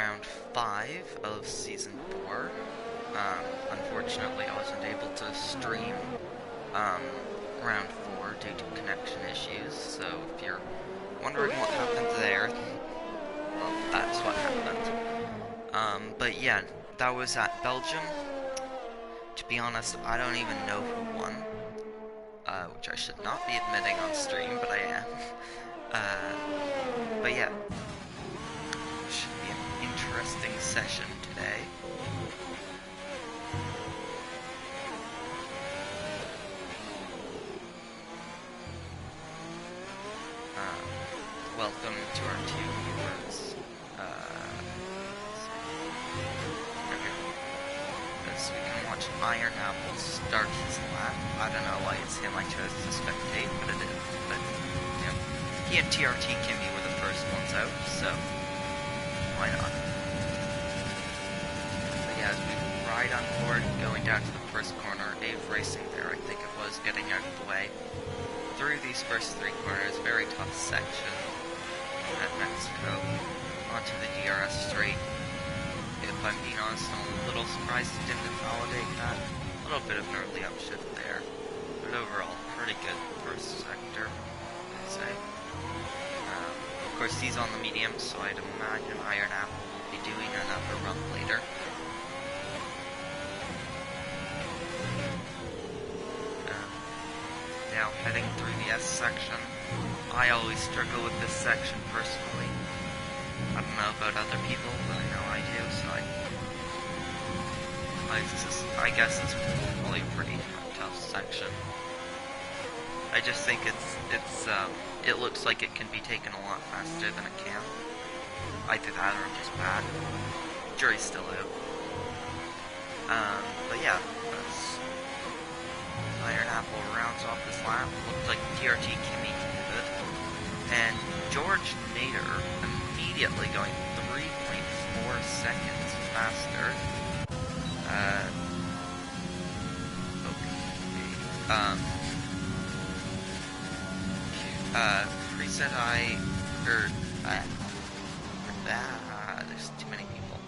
round 5 of Season 4. Unfortunately, I wasn't able to stream round 4 due to connection issues, so if you're wondering what happened there, well, that's what happened. But yeah, that was at Belgium. To be honest, I don't even know who won, which I should not be admitting on stream, but I am. But yeah, should be an interesting session today. Welcome to our 2 viewers. So we can watch Iron Apple start his lap. I don't know why it's him I chose to spectate, but it is. But, you know, he and TRT Kimmy were the first ones out, so why not? But yeah, as we ride on board, going down to the first corner, Ave Racing there, I think it was, getting out of the way. Through these first 3 corners, very tough section at Mexico, onto the DRS straight. If I'm being honest, I'm a little surprised it didn't invalidate that. A little bit of an early upshift there, but overall, pretty good first sector, I'd say. Of course, he's on the medium, so I'd imagine Iron Apple will be doing another run later. Now heading through the S section. I always struggle with this section personally. I don't know about other people, but I know I do, so I guess it's probably a pretty tough section. I just think it looks like it can be taken a lot faster than it can. Either that or just bad. Jury's still out. But yeah, that's Iron Apple rounds off this lap. Looked like TRT Kimmy did it. And George Nader immediately going 3.4 seconds faster. Preset there's too many people.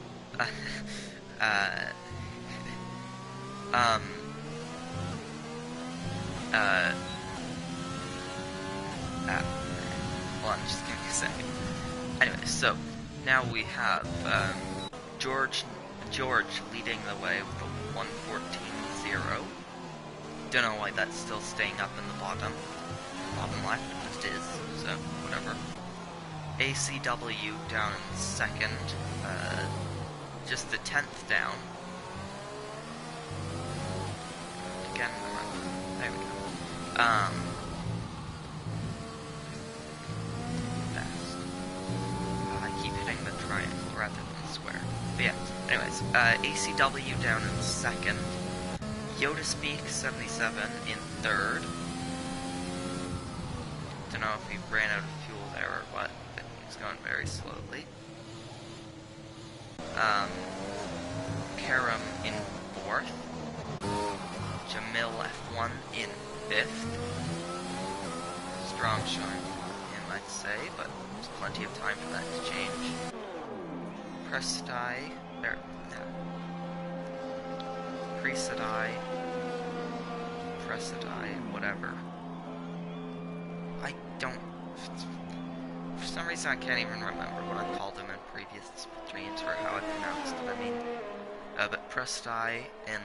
Hold on, just give me a second. Anyway, so now we have George leading the way with a 1:14.0. Don't know why that's still staying up in the bottom left. It just is, so whatever. ACW down in second, just the 10th down. Again, there we go. I keep hitting the triangle rather than the square. But yeah, anyways, ACW down in second. Yoda Speak 77 in third. Don't know if he ran out of fuel there or what, but he's going very slowly. Karam in fourth. Jamil F1 in fifth. Strong showing from him, I'd say, but there's plenty of time for that to change. Presedai, whatever. I don't... For some reason I can't even remember what I called him in previous streams or how I pronounced it. I mean, but Presedai in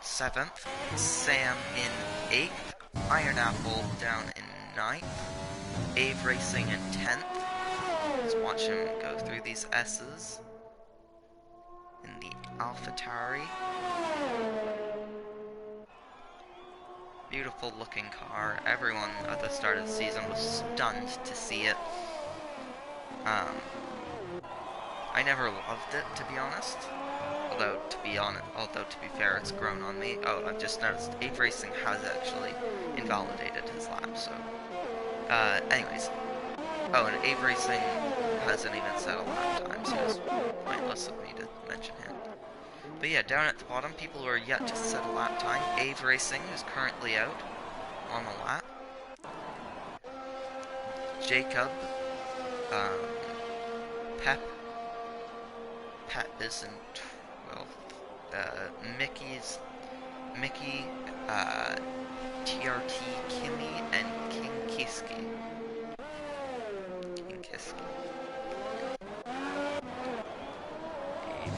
7th, Sam in 8th, Iron Apple down in 9th, Ave Racing in 10th. Let's watch him go through these S's in the AlphaTauri. Beautiful looking car. Everyone at the start of the season was stunned to see it. I never loved it, to be honest. Although to be fair, it's grown on me. Oh, I've just noticed Ave Racing has actually invalidated his lap, so... anyways. Oh, and Ave Racing hasn't even set a lap time, so it's pointless of me to mention him. But yeah, down at the bottom, people who are yet to set a lap time. Ave Racing is currently out on the lap. Jacob, Pep is in 12th. Mickey, TRT Kimmy, and King Kiski.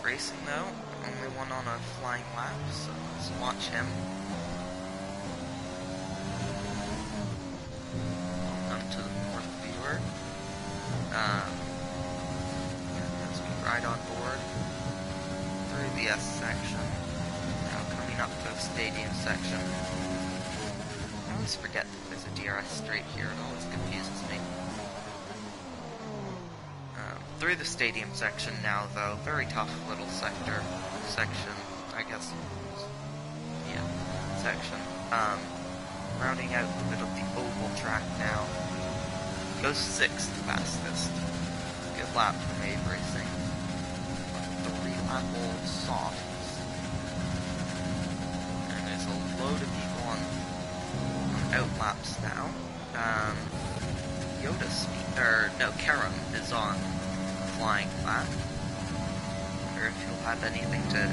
Racing though, only one on a flying lap, so let's watch him. Welcome to the fourth viewer. As we ride on board through the S section, now coming up to the stadium section. I always forget that there's a DRS straight here, it always confuses me. Through the stadium section now, though. Very tough little section, I guess. Yeah, section. Rounding out the bit of the oval track now. Goes 6th fastest. Good lap from Ave Racing. 3-lap-old softs. And there's a load of people on out laps now. Karam is on flying lap. Wonder if he'll have anything to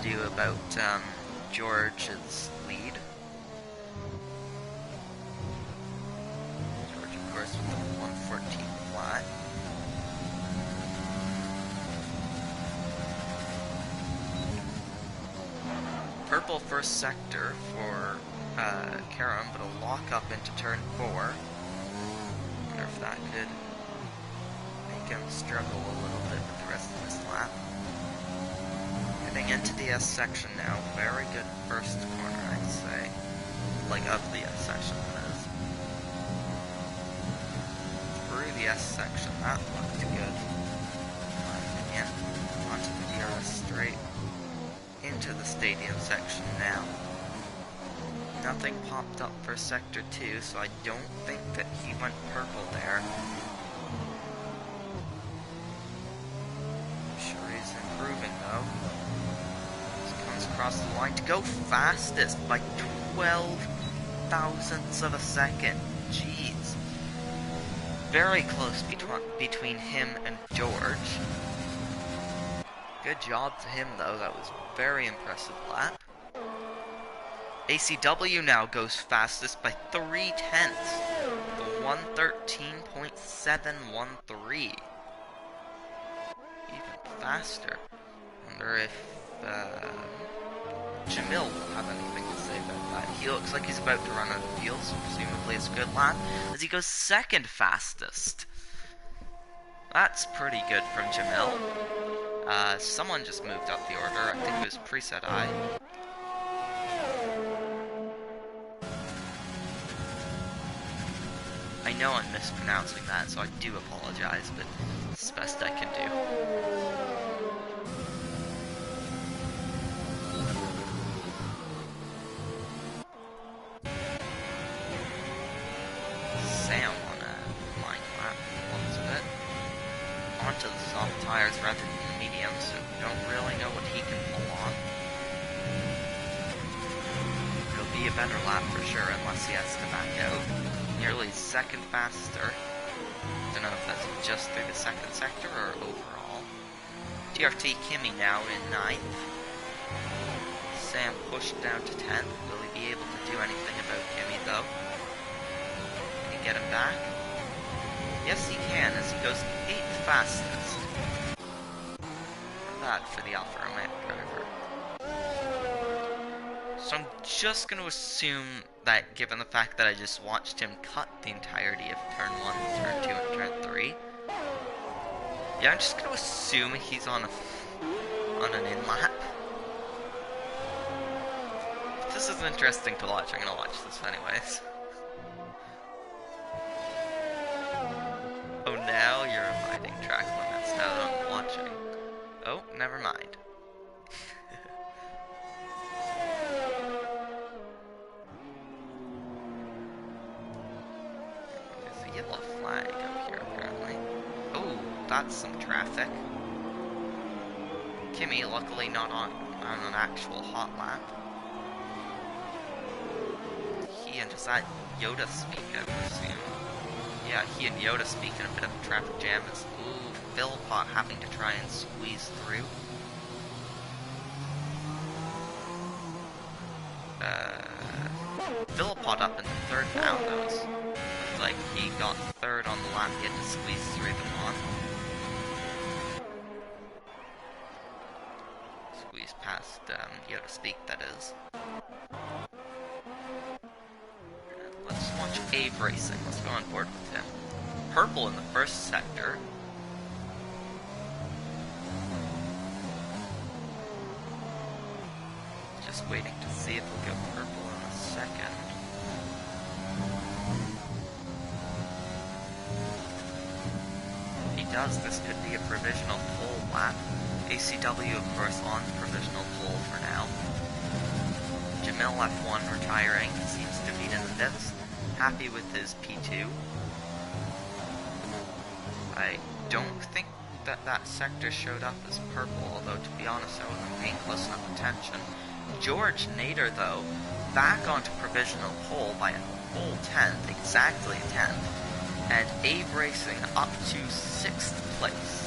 do about George's lead. George, of course, with the 114 flat. Purple first sector for Karam, but a lock up into turn 4. Wonder if that could make him struggle a little bit with the rest of this lap. Getting into the S section now. Very good first corner, I'd say. Like, of the S section, that is. Through the S section, that looked good, in my opinion. Onto the DRS straight. Into the stadium section now. Nothing popped up for Sector 2, so I don't think that he went purple there. I'm sure he's improving, though. He comes across the line to go fastest by 12 thousandths of a second. Jeez. Very close between him and George. Good job to him, though. That was a very impressive lap. ACW now goes fastest by 3/10. 113.713. Even faster. Wonder if Jamil will have anything to say about that. He looks like he's about to run out of fuel, so presumably it's a good lap, as he goes second fastest. That's pretty good from Jamil. Someone just moved up the order. I think it was Preset I. I know I'm mispronouncing that, so I do apologize, but it's the best I can do. Sam on a line lap, lots of it. Onto the soft tires rather than the medium, so we don't really know what he can pull on. It'll be a better lap for sure, unless he has to back out. Nearly second faster. Don't know if that's just through the second sector or overall. TRT Kimmy now in 9th. Sam pushed down to 10th. Will he be able to do anything about Kimmy though? Can he get him back? Yes he can, as he goes 8th fastest. That for the Alfa Romeo driver. So I'm just going to assume that, given the fact that I just watched him cut the entirety of turn 1, turn 2, and turn 3. Yeah, I'm just going to assume he's on an in-lap. This is interesting to watch. I'm going to watch this anyways. Oh, now you're abiding track limits now that I'm watching. Oh, never mind. Yellow flag up here, apparently. Oh, that's some traffic. Kimmy, luckily not on an actual hot lap. He and just that Yoda speak, I presume. Yeah, he and Yoda speak in a bit of a traffic jam. It's Philpott having to try and squeeze through. Philpott up in third now, though. Looks like he got third on the lap. He had to squeeze through them on. Squeeze past Yoda speak, that is. Let's watch Abe Racing. Let's go on board with him. Purple in the first sector. Just waiting to see if we'll go purple in a second. If he does, this could be a provisional pole lap. ACW, of course, on provisional pole for now. Jamil F1 retiring. He seems to be in the pits. Happy with his P2. I don't think that sector showed up as purple, although to be honest I wasn't paying close enough attention. George Nader, though, back onto provisional pole by a full 10th, exactly 10th, and Abe Racing up to 6th place.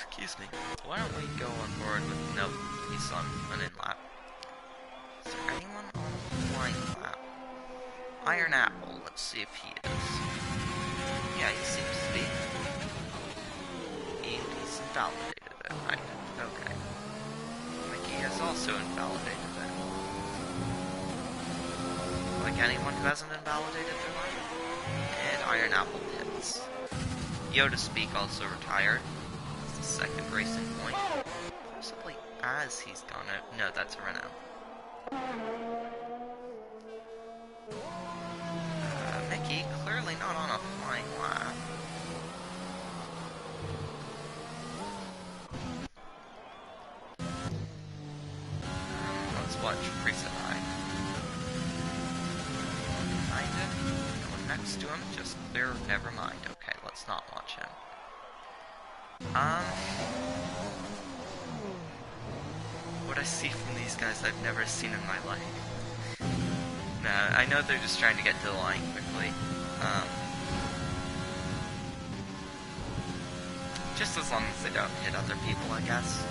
Excuse me. Why don't we go on board with... Nope, he's on an in-lap. Is there anyone on a flying lap? Iron Apple, let's see if he is. Yeah, he seems to be. He's invalidated it, right? Okay. Mickey has also invalidated it. Like anyone who hasn't invalidated their life. And Iron Apple hits. Yoda Speak also retired. Second racing point. Possibly as he's gone out. No, that's a Renault. Mickey, clearly not on a flying lap. Let's watch Preset High. Behind him. No one next to him. Just there. Never mind. Okay, let's not watch him. What I see from these guys I've never seen in my life. Nah, I know they're just trying to get to the line quickly. Just as long as they don't hit other people, I guess.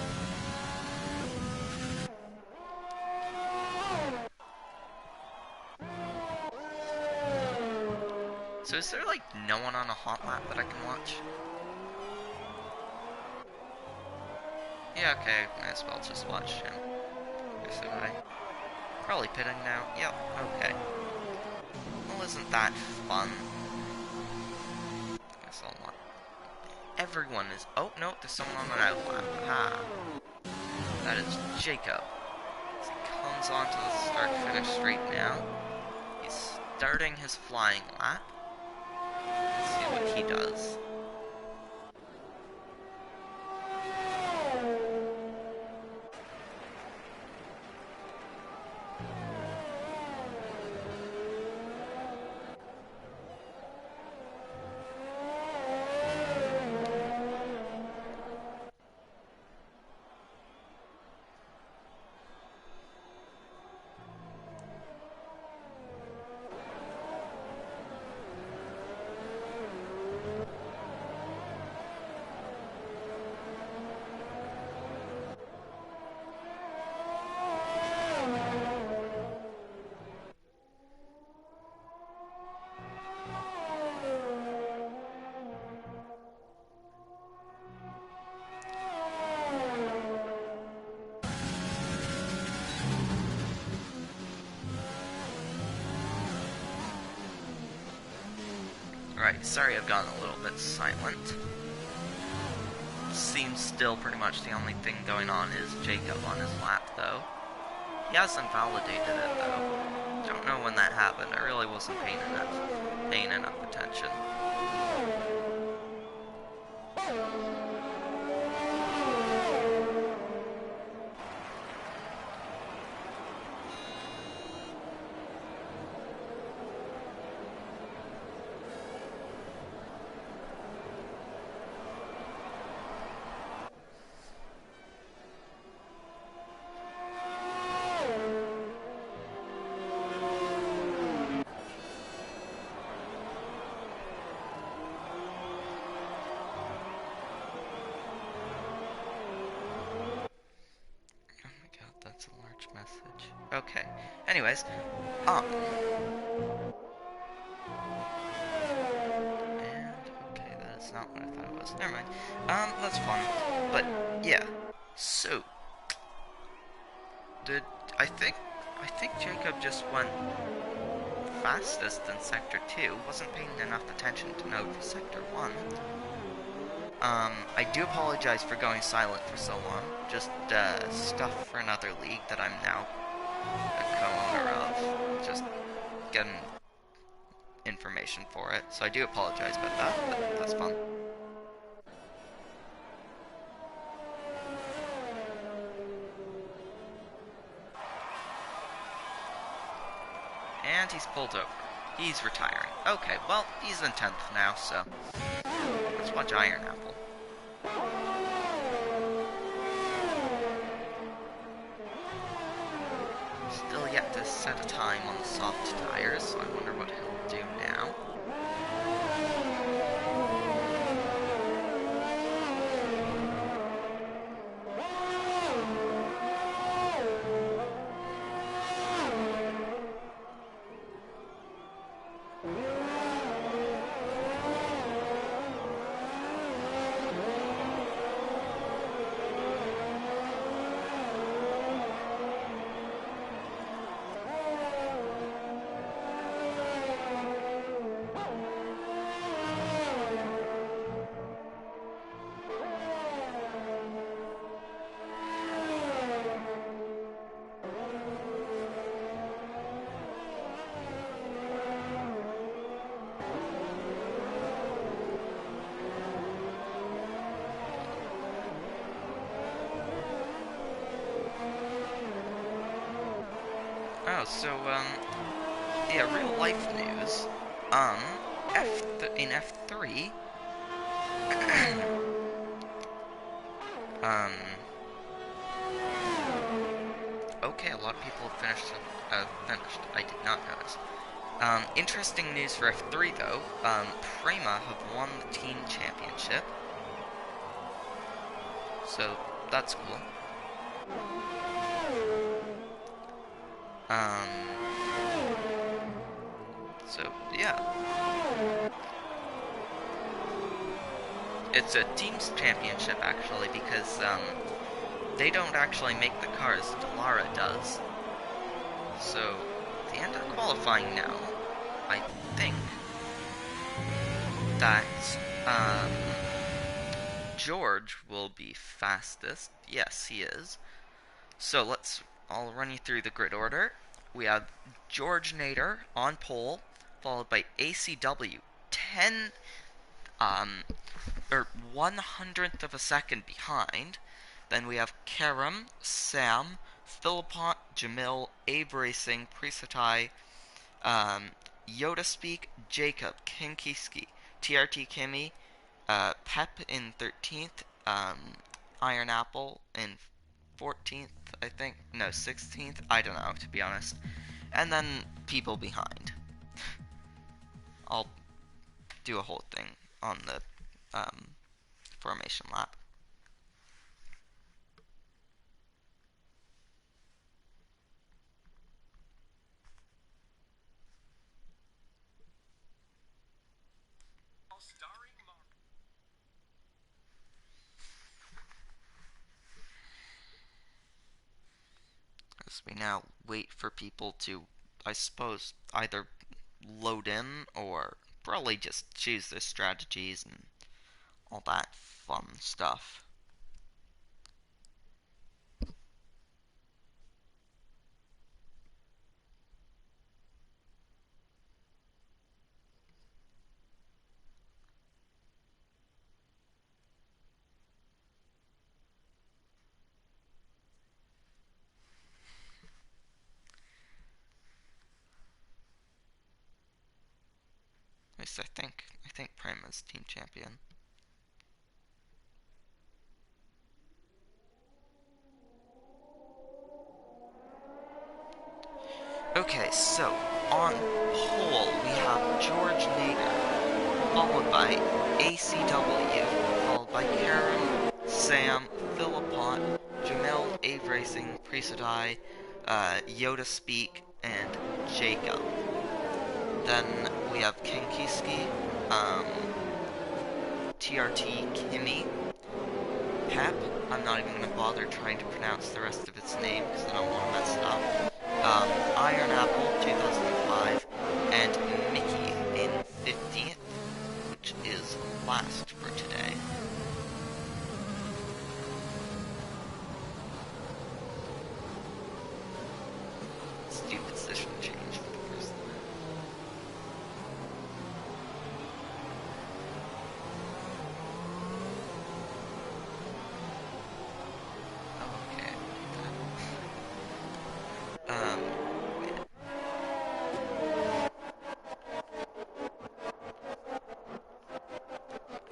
So is there like no one on a hot lap that I can watch? Yeah, okay, might as well just watch him. Guess I probably pitting now. Yep, okay. Well, isn't that fun? Guess I'll watch. Everyone is. Oh no, there's someone on an out lap. Ha! That is Jacob. As he comes onto the start-finish straight now. He's starting his flying lap. Let's see what he does. Right, sorry I've gotten a little bit silent. Seems still pretty much the only thing going on is Jacob on his lap, though. He has invalidated it, though. Don't know when that happened. I really wasn't paying enough attention. Okay. Anyways, um, and okay, that is not what I thought it was. Never mind. That's fun. But yeah. So, did I think Jacob just went fastest in Sector 2. Wasn't paying enough attention to note for Sector 1. I do apologize for going silent for so long. Just, stuff for another league that I'm now a co-owner of. Just getting information for it. So I do apologize about that, but that's fun. And he's pulled over. He's retiring. Okay, well, he's in 10th now, so let's watch Iron Apple. Still yet to set a time on the soft tires, so I wonder what he'll do now. Oh, so, yeah, real life news. In F3, um, okay, a lot of people have finished. I did not notice. Interesting news for F3, though. Prema have won the team championship. So, that's cool. So, yeah. It's a team's championship, actually, because, they don't actually make the cars. Delara does. So, at the end of qualifying now, I think that, George will be fastest. Yes, he is. So I'll run you through the grid order. We have George Nader on pole, followed by ACW, 10, or 1/100th of a second behind. Then we have Karam, Sam, Philippont, Jamil, Abe Racing, Prisatai, Yoda Speak, Jacob, Kinkiski, TRT Kimmy, Pep in 13th, Iron Apple in 14th, I think. No, 16th. I don't know, to be honest. And then people behind. I'll do a whole thing on the formation lap. As we now wait for people to, I suppose, either load in or probably just choose their strategies and all that fun stuff. At least I think Prima's team champion. Okay, so on pole we have George Nader, followed by ACW, followed by Karen, Sam, Philippont, Jamil, Ave Racing, Prisadai, Yoda Speak, and Jacob. Then we have Kenkiski, TRT Kimmy, Pep. I'm not even going to bother trying to pronounce the rest of its name because I don't want to mess it up. Iron Apple 2005, and Mickey in 50th, which is last for today. Stupid position change for the first time. Okay.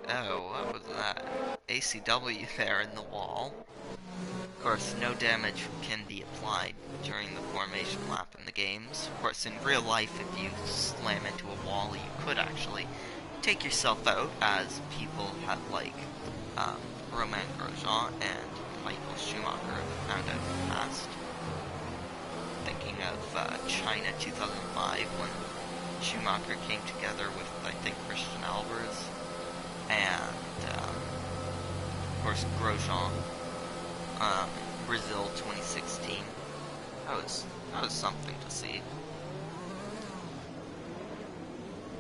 Oh, what was that? ACW there in the wall. Of course, no damage can be applied during the formation lap in the games. Of course, in real life, if you slam into a wall, you could actually take yourself out, as people have, like, Romain Grosjean and Michael Schumacher have found out in the past. Thinking of China 2005, when Schumacher came together with, I think, Christian Albers, and, of course, Grosjean. Brazil 2016. That was something to see.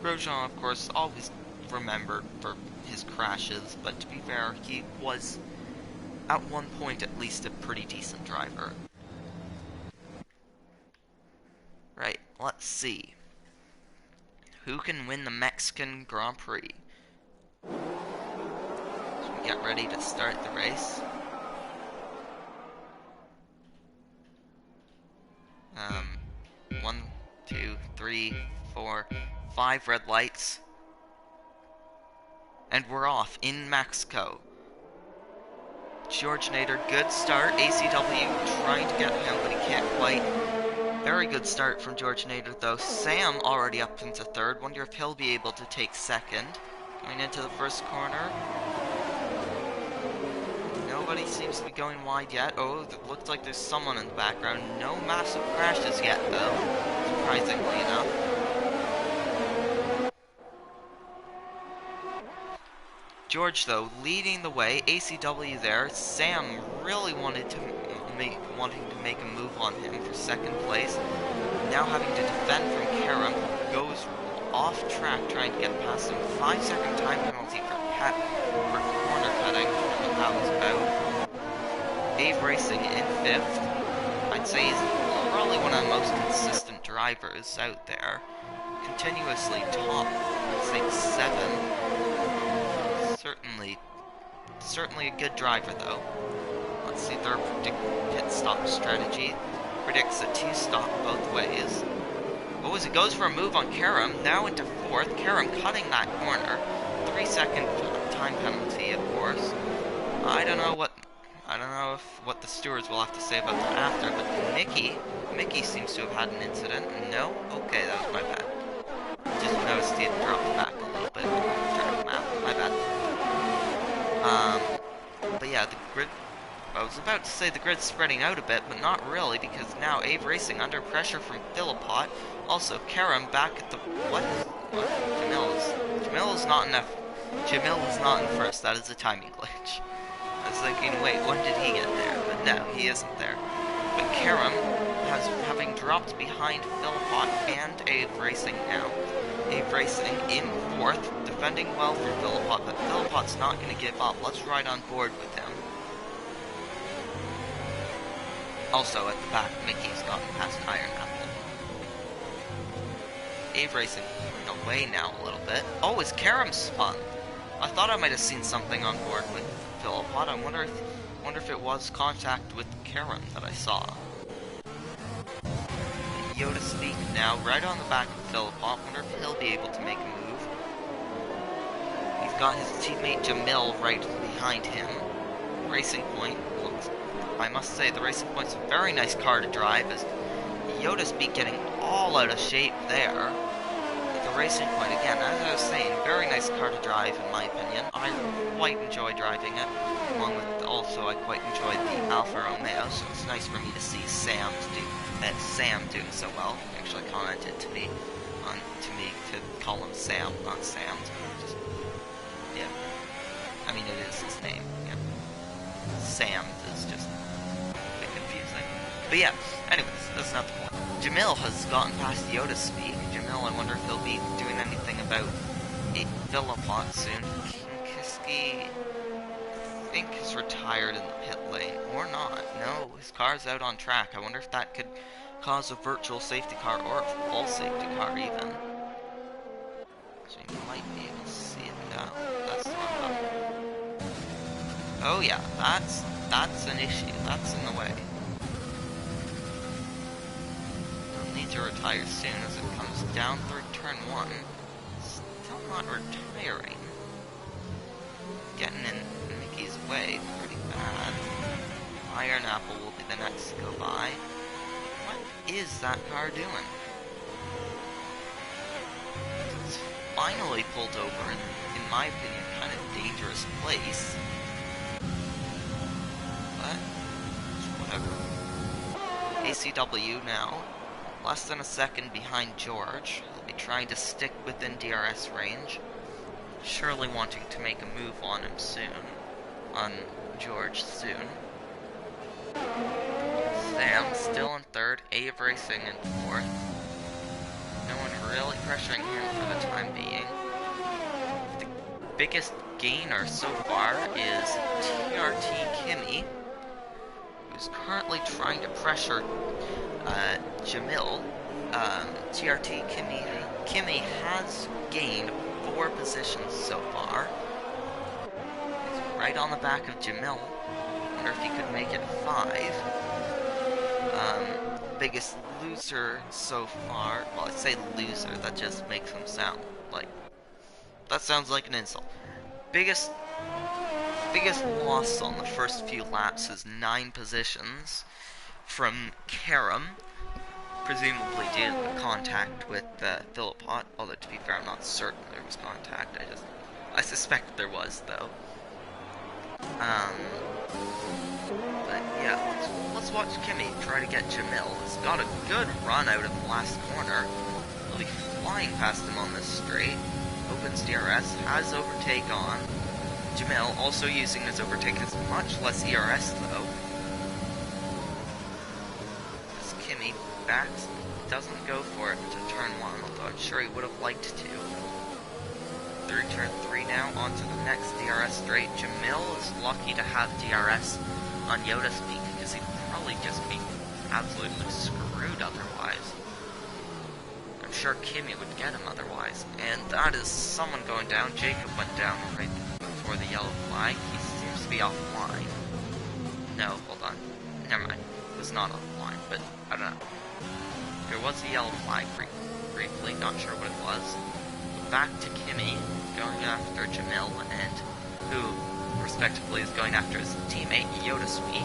Grosjean, of course, always remembered for his crashes, but to be fair, he was, at one point at least, a pretty decent driver. Right, let's see. Who can win the Mexican Grand Prix? So we get ready to start the race. 1, 2, 3, 4, 5 red lights. And we're off in Mexico. George Nader, good start. ACW trying to get him, but he can't quite. Very good start from George Nader, though. Sam already up into third. Wonder if he'll be able to take second. Going into the first corner. Nobody seems to be going wide yet. Oh, it looks like there's someone in the background. No massive crashes yet, though, surprisingly enough. George, though, leading the way. ACW there. Sam really wanting to make a move on him for second place. Now having to defend from Karam, who goes off track trying to get past him. 5-second time penalty for Pep for corner cutting. That was about. Ave Racing in 5th. I'd say he's probably one of the most consistent drivers out there. Continuously top, I'd say 7. Certainly a good driver, though. Let's see their pit stop strategy. Predicts a 2-stop both ways. Oh, as he goes for a move on Karam, now into 4th. Karam cutting that corner. 3-second time penalty, of course. I don't know what the stewards will have to say about that after, but Mickey seems to have had an incident. No? Okay, that was my bad. Just noticed he had dropped back a little bit on the track map. My bad. But yeah, the grid. I was about to say the grid's spreading out a bit, but not really, because now Ave Racing under pressure from Philippot. Also, Karam back at the what? Jamil is not enough. Jamil is not in first. That is a timing glitch. I was thinking, wait, when did he get there? But no, he isn't there. But Karam having dropped behind Philippot and Ave Racing now. Ave Racing in 4th, defending well from Philippot, but Philippot's not going to give up. Let's ride on board with him. Also, at the back, Mickey's gotten past Iron Apple. Ave Racing moving away now a little bit. Oh, is Karam spun? I thought I might have seen something on board with Philippot. I wonder if it was contact with Karam that I saw. Yoda Speak now, right on the back of Philippot. Wonder if he'll be able to make a move. He's got his teammate Jamil right behind him. Racing Point looks, I must say, the Racing Point's a very nice car to drive, as Yoda Speak getting all out of shape there. The Racing Point, again, as I was saying, very nice car to drive in my opinion. I quite enjoy driving it, along with also I quite enjoy the Alfa Romeo, so it's nice for me to see Sam doing so well. He actually commented to me to call him Sam, not Sam. Just, yeah. I mean, it is his name. Yeah. Sam is just a bit confusing. But yeah, anyways, that's not the point. Jamil has gotten past Yoda speak. Jamil, I wonder if he'll be doing anything about Philippot soon. Kiski, I think, is retired in the pit lane. Or not. No, his car's out on track. I wonder if that could cause a virtual safety car or a full safety car even. So you might be able to see it now. That's the wrong button. Oh yeah, that's an issue. That's in the way. Need to retire soon as it comes down through turn 1. Still not retiring. Getting in Mickey's way pretty bad. Iron Apple will be the next to go by. What is that car doing? It's finally pulled over in my opinion, kind of dangerous place. But, whatever. ACW now. Less than a second behind George. He'll be trying to stick within DRS range. Surely wanting to make a move on him soon. On George soon. Sam still in third. Ave Racing in fourth. No one really pressuring him for the time being. The biggest gainer so far is TRT Kimmy, who's currently trying to pressure Jamil. TRT Kimmy has gained 4 positions so far. He's right on the back of Jamil. Wonder if he could make it 5. Biggest loser so far. Well, I say loser, that just makes him sound like... That sounds like an insult. Biggest loss on the first few laps is 9 positions from Karam. Presumably due to the contact with Philippot, although to be fair I'm not certain there was contact, I suspect there was though. But yeah, let's watch Kimmy try to get Jamil. He's got a good run out of the last corner. He'll be flying past him on this straight. Opens DRS, has overtake on. Jamil also using his overtake, has much less ERS though. Kimmy backs, doesn't go for it into turn 1, although I'm sure he would have liked to. Through turn 3 now, onto the next DRS straight. Jamil is lucky to have DRS on Yoda speed, because he'd probably just be absolutely screwed otherwise. I'm sure Kimmy would get him otherwise. And that is someone going down. Jacob went down right before the yellow flag. He seems to be offline. No, hold on. Never mind. It was not offline, but I don't know. There was a yellow flag briefly, not sure what it was. Back to Kimmy, going after Jamil, and who, respectively, is going after his teammate, Yoda Speak.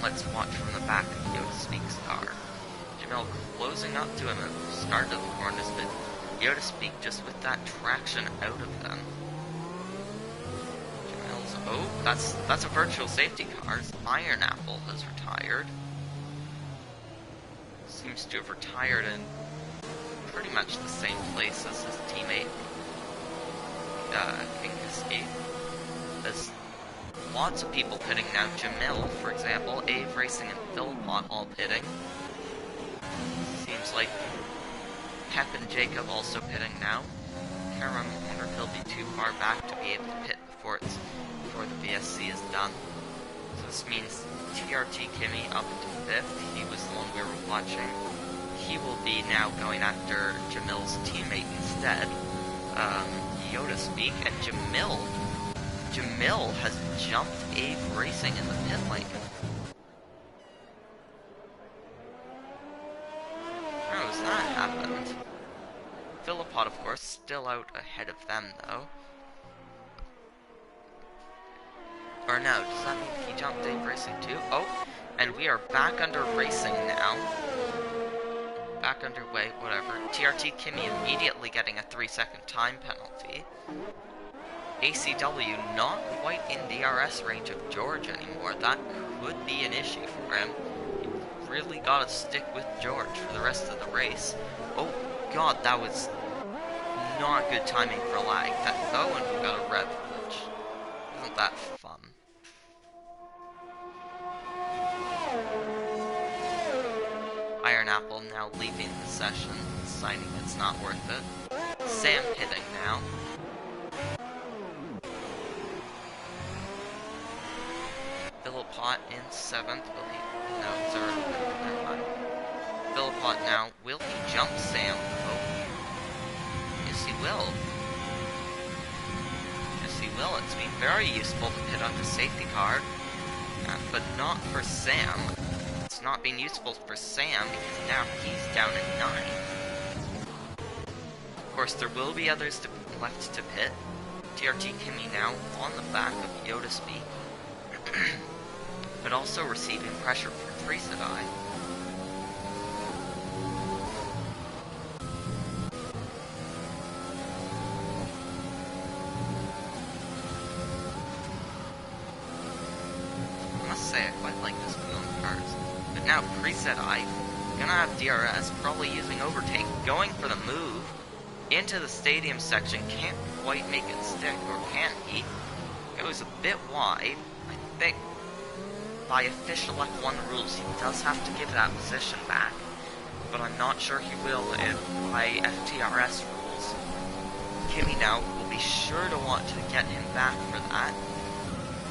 Let's watch from the back of Yoda Speak's car. Jamil closing up to him at the start of the corners, but Yoda Speak just with that traction out of them. Jamil's... Oh, that's a virtual safety car. Iron Apple has retired. Seems to have retired in pretty much the same place as his teammate, Kinkiski. There's lots of people pitting now. Jamil, for example, Ave Racing and Philippot all pitting. Seems like Pep and Jacob also pitting now. Karam, I wonder if he'll be too far back to be able to pit before the VSC is done. So this means TRT Kimmy up to 5th. He was the one we were watching. He will be now going after Jamil's teammate instead, Yoda Speak, and Jamil has jumped Ave Racing in the pit lane. How has that happened? Philippot, of course, still out ahead of them, though. Or no, does that mean he jumped Ave Racing too? Oh, and we are back under racing now. back underway, whatever. TRT Kimi immediately getting a 3-second time penalty. ACW not quite in DRS range of George anymore. That could be an issue for him. You really gotta stick with George for the rest of the race. Oh god, that was not good timing for lag. Oh, and we got a rev glitch. Isn't that fun? Iron Apple now leaving the session, deciding it's not worth it. Sam pitting now. Philippot in 7th. Will he? No, it's already been. Never mind. Philippot now. Will he jump Sam? Oh. Yes, he will. Yes, he will. It's been very useful to pit on the safety car. But not for Sam. It's not been useful for Sam because now he's down at 9. Of course, there will be others left to pit. TRT Kimi now on the back of Yoda Speak. But also receiving pressure from Freesadai. I must say I quite like this wheel in cars. But now Freesadai gonna have DRS, probably using overtake, going for the move into the stadium section, can't quite make it stick, or can he? Goes a bit wide. I think by official F1 rules, he does have to give that position back, but I'm not sure he will by FTRS rules. Kimi now will be sure to want to get him back for that.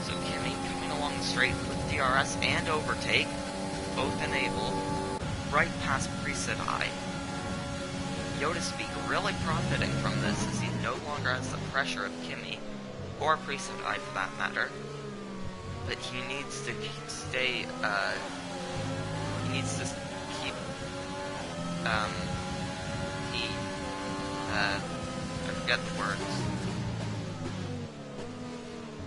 So Kimi coming along the straight with DRS and overtake, both enabled, right past Freesadai. Yoda Speak really profiting from this as he no longer has the pressure of Kimi, or Freesadai for that matter. But he needs to stay, he needs to keep, I forget the words.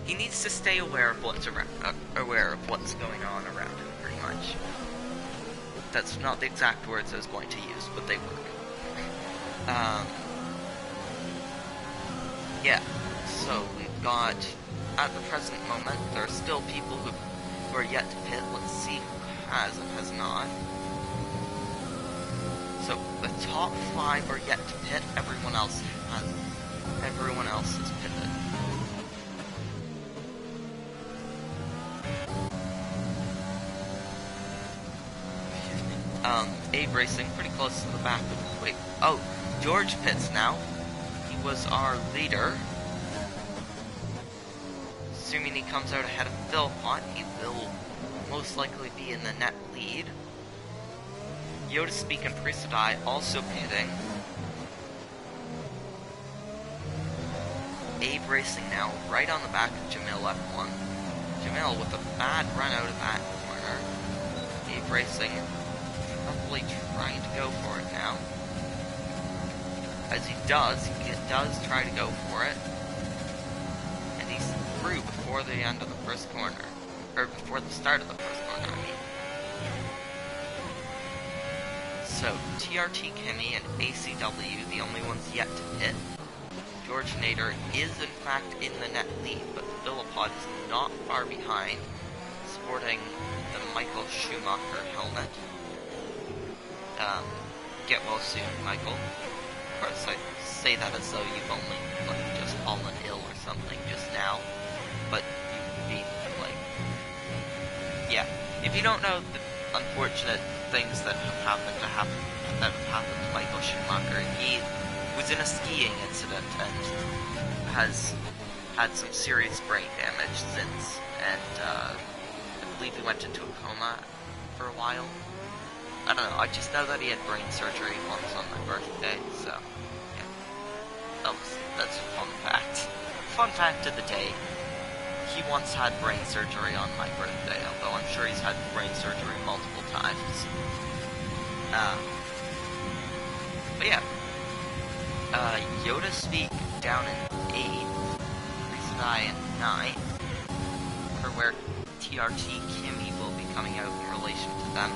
He needs to stay aware of what's going on around him, pretty much. That's not the exact words I was going to use, but they work. Yeah, so we've got, at the present moment, there are still people who are yet to pit. Let's see who has and has not. So, the top 5 are yet to pit, everyone else is pitted. Abe Racing pretty close to the back of, wait, oh, George pits now. He was our leader. Assuming he comes out ahead of Philippot, he will most likely be in the net lead. Yoda Speak and Freesadai also pitting. Abe Racing now right on the back of Jamil F1. Jamil with a bad run out of that corner. Abe Racing probably trying to go for it now. As he does try to go for it. And he's through before the end of the first corner. Or before the start of the first corner, I mean. So, TRT Kimi and ACW, the only ones yet to pit. George Nader is in fact in the net lead, but Philippot is not far behind, sporting the Michael Schumacher helmet. Get well soon, Michael. Of course, I say that as though you've only, just fallen ill or something just now. But you'd be, yeah. If you don't know the unfortunate things that have happened to Michael Schumacher, he was in a skiing incident and has had some serious brain damage since, and I believe he went into a coma for a while. I don't know, I just know that he had brain surgery once on my birthday, so, yeah. That's a fun fact. Fun fact of the day. He once had brain surgery on my birthday, although I'm sure he's had brain surgery multiple times. But yeah. Yoda Speak down in 8th, Freesadai in 9th, for where TRT Kimi will be coming out in relation to them.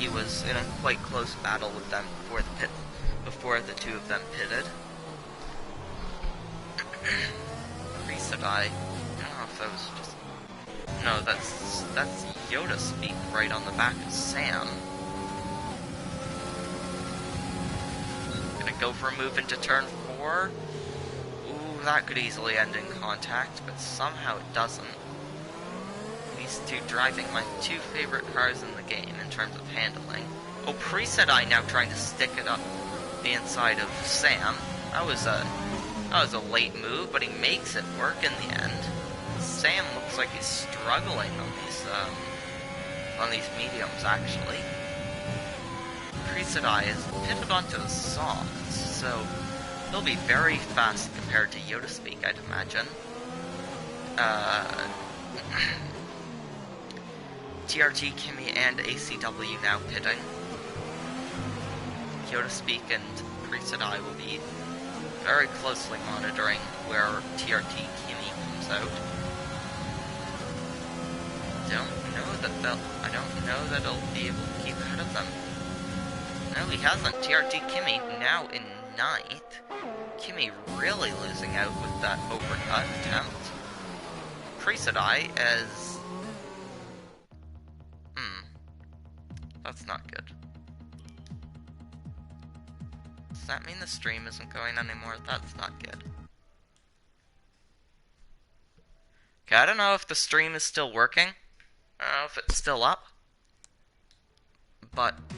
he was in a quite close battle with them before the two of them pitted. Reset I don't know if that was just... No, that's Yoda speak right on the back of Sam. Gonna go for a move into turn 4. Ooh, that could easily end in contact, but somehow it doesn't. These two driving my two favorite cars in the game in terms of handling. Oh, Preset I now trying to stick it up the inside of Sam. That was a late move, but he makes it work in the end. Sam looks like he's struggling on these mediums, actually. Preset I is pitted onto the softs, so he'll be very fast compared to Yoda Speak, I'd imagine. TRT, Kimmy, and ACW now pitting. Yoda Speak and Preset I will be very closely monitoring where TRT Kimmy comes out. I don't know that he'll be able to keep ahead of them. No, he hasn't. TRT Kimmy now in 9th. Kimmy really losing out with that overcut attempt. Preset I as... That's not good. Does that mean the stream isn't going anymore? That's not good. Okay, I don't know if the stream is still working. I don't know if it's still up. But